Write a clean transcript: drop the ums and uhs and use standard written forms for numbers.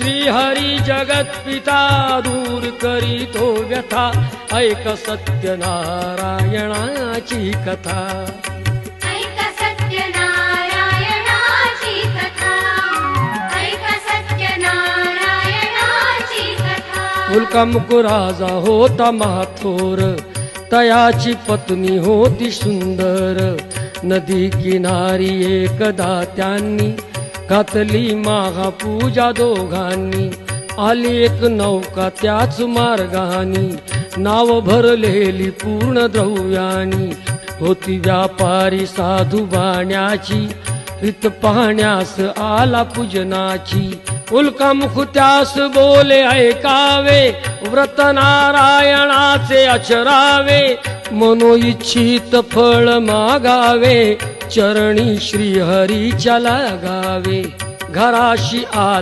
श्रीहरी जगत पिता दूर करीतो व्यथा ऐक सत्यनारायणाची कथा ऐक सत्यनारायणाची कथा ऐक सत्यनारायणाची कथा उल्कामुख राजा होता महाथोर तयाची पत्नी होती सुंदर नदी किनारी एकदा त्यांनी घातली महापूजा दोघांनी आली एक नौका त्याच मार्गानी नाव भरलेली पूर्ण द्रव्यानी होती व्यापारी साधू बाण्याची रीत पाहण्यास आला पूजनाची उल्कामुख त्यास बोले ऐकावे व्रत नारायणाचे आचरावे मनोइच्छित फळ मागावे चरणी श्रीहरीच्या लागावे घराशी आला